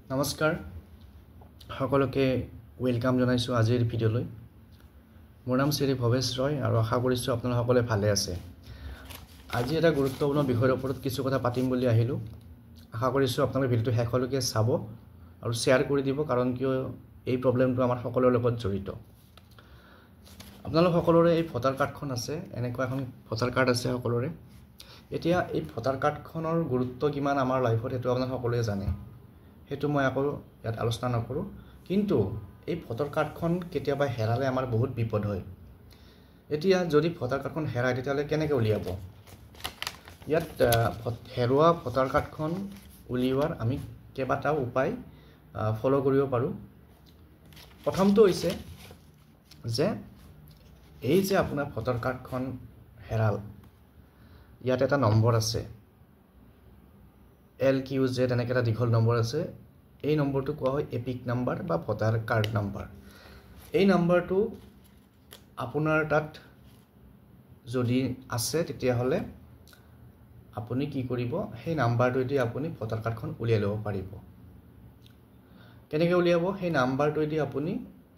নমস্কাৰ সকলোকে ওয়েলকাম জনাইছো আজিৰ ভিডিঅ'লৈ মোৰ নাম শ্ৰী ভৱেশ ৰয় আৰু আশা কৰিছো আপোনালোক সকলে ভালে আছে আজি এটা গুৰুত্বপূৰ্ণ বিষয়ৰ ওপৰত কিছু কথা পাতিম বুলি আহিলো আশা কৰিছো আপোনালোকে ভিডিঅ'টো শেষলৈকে চাব আৰু শেয়াৰ কৰি দিব কাৰণ কিয় এই প্ৰবলেমটো আমাৰ সকলোৰে লগত জড়িত আপোনালোক সকলোৰে এই ভোটাৰ কাৰ্ডখন আছে এনেকুৱা এখন ভোটাৰ কাৰ্ড আছে সকলোৰে এতিয়া এই ভোটাৰ কাৰ্ডখনৰ গুৰুত্ব কিমান আমাৰ লাইফত হেতু আপোনালোক সকলোৱে জানে হেতু মই আকৌ ইয়াত আলোচনা নকৰো কিন্তু এই ভোটাৰ কাৰ্ডখন কেতিয়াবা হেৰালে আমাৰ বহুত বিপদ হয় এতিয়া যদি ভোটাৰ কাৰ্ডখন হেৰাই তেতিয়ালে কেনেকৈ উলিয়াব ইয়াত হেৰুৱা ভোটাৰ কাৰ্ডখন উলিওৱাৰ আমি কেইবাটাও উপায় ফলো কৰিব পাৰো প্ৰথমটো হৈছে যে এই যে আপোনাৰ ভোটাৰ কাৰ্ডখন হেৰাল ইয়াত এটা নম্বৰ আছে LQZ এনেকৈ এটা দীঘল নম্বৰ আছে এই নম্বৰটো কোৱা হয় এপিক নাম্বাৰ বা ভোটাৰ কাৰ্ড নাম্বাৰ এই নম্বৰটো আপোনাৰ তাত যদি আছে তেতিয়া হলে আপুনি কি কৰিব সেই নম্বৰটো দি আপুনি ভোটাৰ কাৰ্ডখন উলিয়াই ল'ব পাৰিব কেনেকৈ উলিয়াব সেই নম্বৰটো দি আপুনি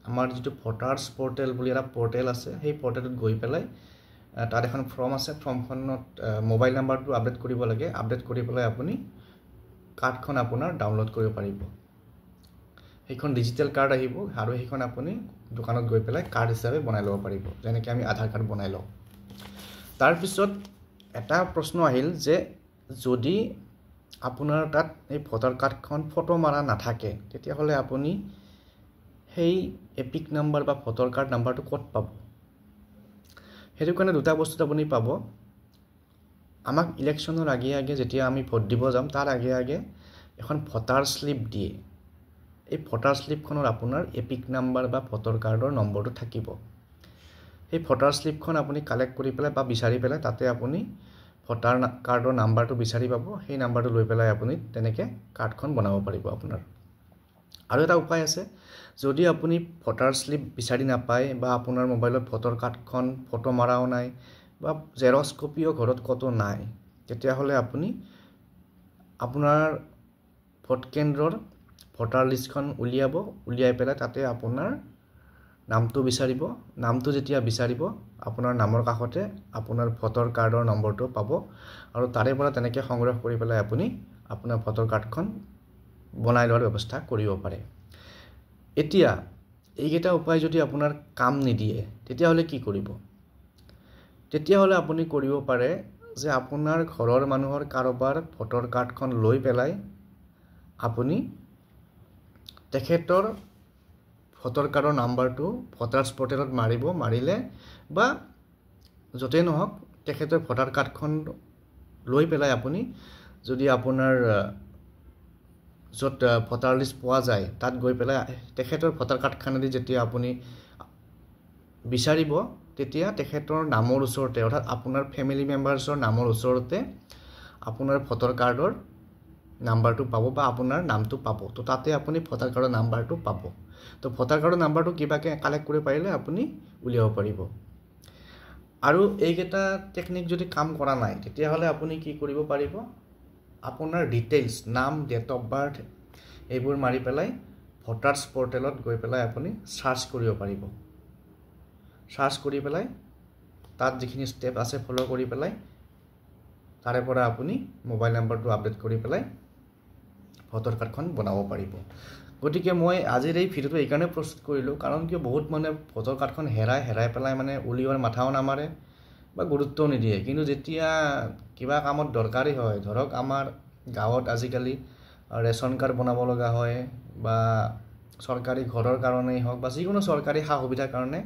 আমাৰ যেটো ভোটাৰছ পোৰ্টেল বুলি এটা পোৰ্টেল আছে সেই পোৰ্টেলত গৈ পেলাই তাত এখন ফৰ্ম আছে ফৰ্মখনত মোবাইল নম্বৰটো আপডেট কৰিব লাগে আপডেট কৰি পেলাই আপুনি কাৰ্ডখন আপোনাৰ ডাউনলোড কৰিব পাৰিব এইখন ডিজিটেল কাৰ্ড আহিব আৰু এইখন আপুনি দোকানত গৈ পেলাই কাৰ্ড হিচাপে বনাই ল'ব পাৰিব যেনেকৈ আমি আধাৰ কাৰ্ড বনাই লওঁ তাৰ পিছত এটা প্ৰশ্ন আহিল যে যদি আপোনাৰ তাত এই ভোটাৰ কাৰ্ডখন ফটো মাৰা নাথাকে তেতিয়া হলে আপুনি সেই এপিক নাম্বাৰ বা ভোটাৰ কাৰ্ড নাম্বাৰটো ক'ত পাব হেতু কাৰণে দুটা বস্তু আপুনি পাব আমাক ইলেকশনৰ আগে আগে যেতিয়া আমি ভোট দিব যাম তাৰ আগে আগে এখন ভোটাৰ স্লিপ দিয়ে এই ভোটাৰ স্লিপখনৰ আপোনাৰ এপিক নাম্বাৰ বা ভোটাৰ কাৰ্ডৰ নম্বৰটো থাকিব এই ভোটাৰ স্লিপখন আপুনি কালেক্ট কৰি পেলাই বা বিচাৰি পেলাই তাতে আপুনি ভোটাৰ কাৰ্ডৰ নাম্বাৰটো বিচাৰি পাব সেই নাম্বাৰটো লৈ পেলাই আপুনি তেনেকৈ কাৰ্ডখন বনাব পাৰিব আপোনাৰ আৰু এটা উপায় আছে যদি আপুনি ভোটাৰ স্লিপ বিচাৰি নাপায় বা আপোনাৰ মোবাইলত ভোটাৰ কাৰ্ডখন ফটো মাৰাও নাই বা জেৰক্স কপিও ঘৰত কতো নাই তেতিয়া হলে আপুনি আপোনাৰ ভোট কেন্দ্ৰৰ ভোটাৰ লিষ্টখন উলিয়াই পেলাই তাতে আপোনাৰ নামটো বিচাৰিব নামটো যেতিয়া বিচাৰিব আপোনাৰ নামৰ কাষতে আপোনাৰ ভোটাৰ কাৰ্ডৰ নম্বৰটো পাব আৰু তাৰে পৰা তেনেকৈ সংগ্ৰহ কৰি পেলাই আপুনি আপোনাৰ ভোটাৰ কাৰ্ডখন বনাই লোৱাৰ ব্যৱস্থা কৰিব পাৰে এতিয়া এইকেইটা উপায় যদি আপোনাৰ কাম নিদিয়ে তেতিয়া হলে কি কৰিব তেতিয়া হলে আপুনি কৰিব পাৰে যে আপোনাৰ ঘৰৰ মানুহৰ কাৰোবাৰ ভোটাৰ কাৰ্ডখন লৈ পেলাই আপুনি তেখেতৰ ভোটাৰ কাৰ্ডৰ নাম্বাৰটো ভোটাৰছ পোৰ্টেলত মাৰিলে বা যতে নহওক তেখেতৰ ভোটাৰ কাৰ্ডখন লৈ পেলাই আপুনি যদি আপোনাৰ যত ভোটাৰ লিষ্ট পোৱা যায় তাত গৈ পেলাই তেখেতৰ ভোটাৰ কাৰ্ডখনেদি যেতিয়া আপুনি বিচাৰিব তেতিয়া তেখেতৰ নামৰ ওচৰতে অৰ্থাৎ আপোনাৰ ফ্যামিলি মেম্বাৰছৰ নামৰ ওচৰতে আপোনাৰ ভোটাৰ কাৰ্ডৰ নাম্বাৰটো পাব বা আপোনাৰ নামটো পাব তো তাতে আপুনি ভোটাৰ কাৰ্ডৰ নাম্বাৰটো পাব তো ভোটাৰ কাৰ্ডৰ নাম্বাৰটো কিবাকে কালেক্ট কৰি পাৰিলে আপুনি উলিয়াব পাৰিব আৰু এইকেইটা টেকনিক যদি কাম কৰা নাই তেতিয়া হলে আপুনি কি কৰিব পাৰিব আপোনাৰ ডিটেইলছ নাম ডেট অফ বাৰ্থ এইবোৰ মাৰি পেলাই ভোটাৰছ পোৰ্টেলত গৈ পেলাই আপুনি সাৰ্চ কৰিব পাৰিব সাৰ্চ কৰি পেলাই তাত যিখিনি স্টেপ আছে ফলো কৰি পেলাই তাৰে পৰা আপুনি মোবাইল নাম্বাৰটো আপডেট কৰি পেলাই ভোটাৰ কাৰ্ডখন বনাব পাৰিব গতিকে মই আজিৰ এই ভিডিঅ'টো এই কাৰণে প্ৰস্তুত কৰিলো কাৰণ কি বহুত মানে ভোটাৰ কাৰ্ডখন হেৰাই পেলাই মানে উলিওৱাৰ মাথাও নামাৰে বা গুৰুত্ব নিদিয়ে কিন্তু যেতিয়া কিবা কামত দৰকাৰী হয় ধৰক আমাৰ গাঁৱত আজিকালি ৰেশন কাৰ্ড বনাব লগা হয় বা সৰকাৰি ঘৰৰ কাৰণেই হওক বা যিকোনো সৰকাৰি সা সুবিধাৰ কাৰণে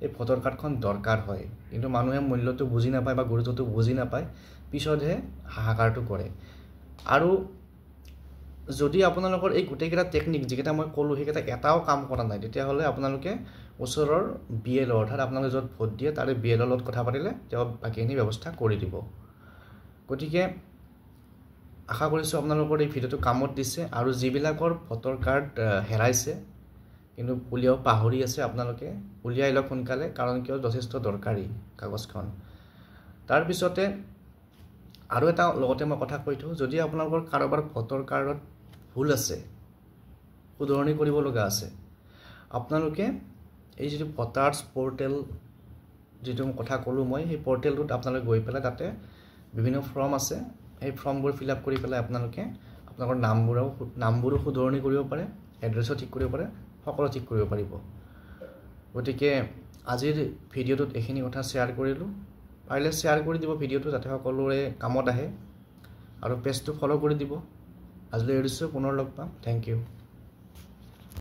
এই ভোটাৰ কাৰ্ডখন দৰকাৰ হয় কিন্তু মানুহে মূল্যটো বুজি নাপায় বা গুৰুত্বটো বুজি নাপায় পিছতহে হাহাকাৰটো কৰে আৰু যদি আপোনালোকৰ এই গোটেইকেইটা টেকনিক যেটা মই ক'লো সেইকেইটা এটাও কাম কৰা নাই তেতিয়া হলে আপোনালোকে ওচৰৰ বিএলঅ অৰ্থাৎ আপোনালোকে যত ভোট দিয়ে তাৰে বিএলঅ লগত কথা পাতিলে তেওঁ বাকিখিনি ব্যৱস্থা কৰি দিব গতিকে আশা কৰিছো আপোনালোকৰ এই ভিডিঅ'টো কামত দিছে আৰু যিবিলাকৰ ভোটাৰ কাৰ্ড হেৰাইছে কিন্তু উলিয়াব পাহৰি আছে আপোনালোকে উলিয়াই লওক সোনকালে কাৰণ কিয় যথেষ্ট দৰকাৰী কাগজখন তাৰ পিছতে আৰু এটা লগতে মই কথা কৈ থওঁ যদি আপোনালোকৰ কাৰোবাৰ ভোটাৰ কাৰ্ডত ভুল আছে শুধৰণি কৰিব লগা আছে আপোনালোকে এই যিটো ভোটাৰ্ছ পৰ্টেল যিটো কথা ক'লোঁ মই সেই পৰ্টেলটোত আপোনালোকে গৈ পেলাই তাতে বিভিন্ন ফৰ্ম আছে সেই ফৰ্মবোৰ ফিল আপ কৰি পেলাই আপোনালোকে আপোনালোকৰ নামবোৰো শুধৰণি কৰিব পাৰে এড্ৰেছো ঠিক কৰিব পাৰে সকলো ঠিক কৰিব পাৰিব গতিকে আজিৰ ভিডিঅ'টোত এইখিনি কথা শ্বেয়াৰ কৰিলোঁ পাৰিলে শ্বেয়াৰ কৰি দিব ভিডিঅ'টো যাতে সকলোৰে কামত আহে আৰু পেজটো ফলো কৰি দিব আজিলৈ এৰিছোঁ পুনৰ লগ পাম থেংক ইউ